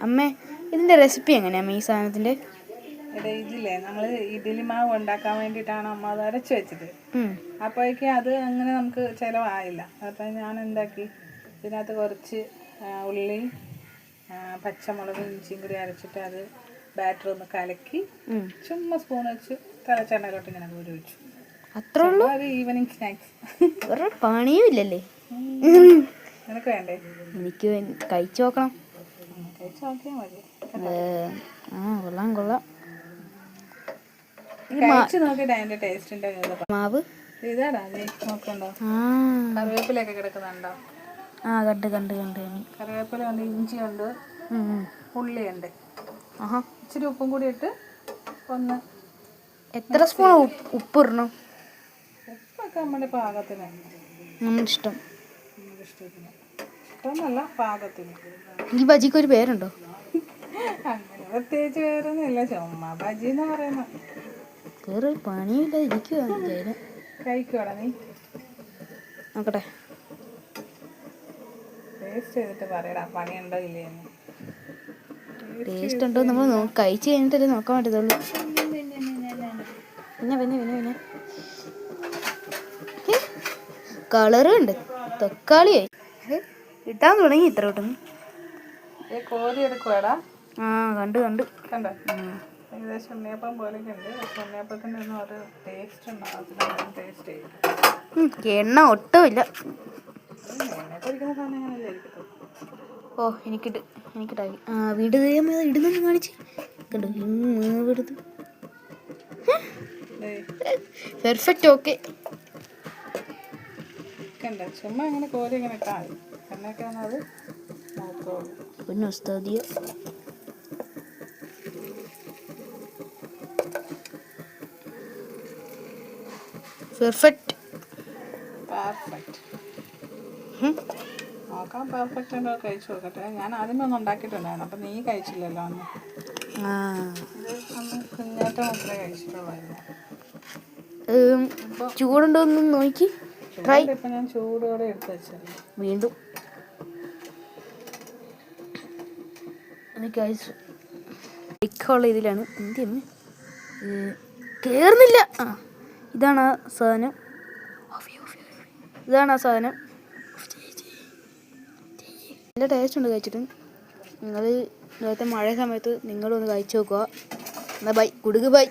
അമ്മേ ഇതിൻ്റെ റെസിപ്പി എങ്ങനെയാണ് ഈ സാധനത്തിൻ്റെ? ഇതില്ലേ നമ്മൾ ഇഡ്ഡലി മാവ് ഉണ്ടാക്കാൻ വേണ്ടിയിട്ടാണ് അമ്മ അത് അരച്ച് വെച്ചത്. അപ്പോഴേക്കും അത് അങ്ങനെ നമുക്ക് ചിലവായില്ല. അപ്പം ഞാൻ എന്താക്കി, ഇതിനകത്ത് കുറച്ച് ഉള്ളി, പച്ചമുളക്, ഇഞ്ചിയും കൂടി അരച്ചിട്ട് അത് ബാറ്റർ ഒന്ന് കലക്കി ചുമ്മാ സ്പൂൺ വെച്ച് തിളച്ചെണ്ണയിലോട്ട് ഇങ്ങനെ കോരി വെച്ചു. അത്രേ ഉള്ളൂ? ഒരു ഈവനിങ് സ്നാക്സ്. വേറെ പണിയും ഇല്ലല്ലേ? നിനക്ക് വേണ്ടേ? എനിക്ക് കഴിച്ചു നോക്കണം. കഴിച്ചു നോക്കിയാൽ മതി. കൊള്ളാം കൊള്ളാം. കഴിച്ചു നോക്കിയിട്ട് അതിന്റെ ടേസ്റ്റിന്റെ മാവ് ഇതാടാ നീ നോക്കണ്ടോ? കറിവേപ്പിലൊക്കെ കിടക്കുന്നുണ്ടോ? കണ്ട് കണ്ട് കണ്ട്. കറിവേപ്പില ഉണ്ട്, ഇഞ്ചിയുണ്ട്, ഉള്ളിയുണ്ട്. ഇച്ചിരി ഉപ്പും കൂടി ഇട്ട് ഒന്ന്. എത്ര സ്പൂൺ ഉപ്പ് ഇടണം? ഉപ്പൊക്കെ നമ്മുടെ പാകത്തിന്, നമ്മുടെ ഇഷ്ടം. ഇഷ്ടമൊന്നുമല്ല, പാകത്തിന്. ഈ ബജിക്ക് ഒരു പേരുണ്ടോ? അങ്ങനെ പ്രത്യേകിച്ച് പേരൊന്നുമില്ല, ചുമ്മാ ബജി എന്ന് പറയുന്ന. വേറെ പണിയില്ല, ഇരിക്കുവാണ്. കഴിക്കുവാടാ നീ? നോക്കട്ടെ, ടേസ്റ്റ് ചെയ്തിട്ട് പറയടാ പണിയുണ്ടോ ഇല്ലേന്ന്. ടേസ്റ്റ് ഉണ്ടോ നമ്മൾ കഴിച്ച് കഴിഞ്ഞിട്ടല്ലേ നോക്കാൻ പറ്റത്തുള്ളൂ. പിന്നെ പിന്നെ പിന്നെ പിന്നെ കളറും ഉണ്ട്. തക്കാളിയായി ഇട്ടാൻ തുടങ്ങി. ഇത്ര കിട്ടുന്നു. കോരി എടുക്കുവാടാ. കണ്ട് കണ്ട് കണ്ടോ? ഏകദേശം ഉണ്ണിയപ്പം പോലെയൊക്കെ ഉണ്ട്. പക്ഷെ ഉണ്ണിയപ്പത്തിൻ്റെ ഒന്നും ഒരു ടേസ്റ്റ് ഉണ്ടാകത്തില്ല. ടേസ്റ്റ് ചെയ്യും. എണ്ണ ഒട്ടുമില്ല. എണ്ണ പൊരിക്കുന്ന സാധനം അങ്ങനെയല്ലേ ഇരിക്കത്തുള്ളൂ. എനിക്കിട്ടായി. വീട് ഇടുന്നെന്ന് കാണിച്ച് കണ്ടു. ഇടുന്നു പെർഫെക്റ്റ്. ഓക്കെ കണ്ടോ? ചുമ്മാ അങ്ങനെ കോരി ഇങ്ങനെ ഇട്ടാൽ മതി. എണ്ണയൊക്കെ വന്നാൽ അത് നോക്കുള്ളൂ. പിന്നെ ഉസ്താദിയ പെർഫെക്റ്റ്. നോക്കാം പെർഫെക്റ്റ് ഉണ്ടോ കഴിച്ചു നോക്കട്ടെ. ഞാൻ ആദ്യമേ ഒന്ന് ഉണ്ടാക്കിയിട്ടുണ്ടായിരുന്നു. അപ്പം നീ കഴിച്ചില്ലല്ലോ അന്ന്. അന്ന് കുഞ്ഞാറ്റ മാത്രമേ കഴിച്ചിട്ടുള്ളായിരുന്നു. ചൂടുണ്ടോന്ന് നോക്കി ട്രൈ. ഇപ്പം ഞാൻ ചൂടോടെ എടുത്ത് വെച്ചത് വീണ്ടും. എനിക്കുള്ള ഇതിലാണ് എന്തിന് കേറുന്നില്ല. ഇതാണ് ആ സാധനം. നല്ല ടേസ്റ്റ് ഉണ്ട് കഴിച്ചിട്ട്. നിങ്ങൾ നേരത്തെ മഴ സമയത്ത് നിങ്ങളൊന്ന് കഴിച്ചു നോക്കുക. എന്നാൽ ബൈ, കുടുക്ക് ബൈ.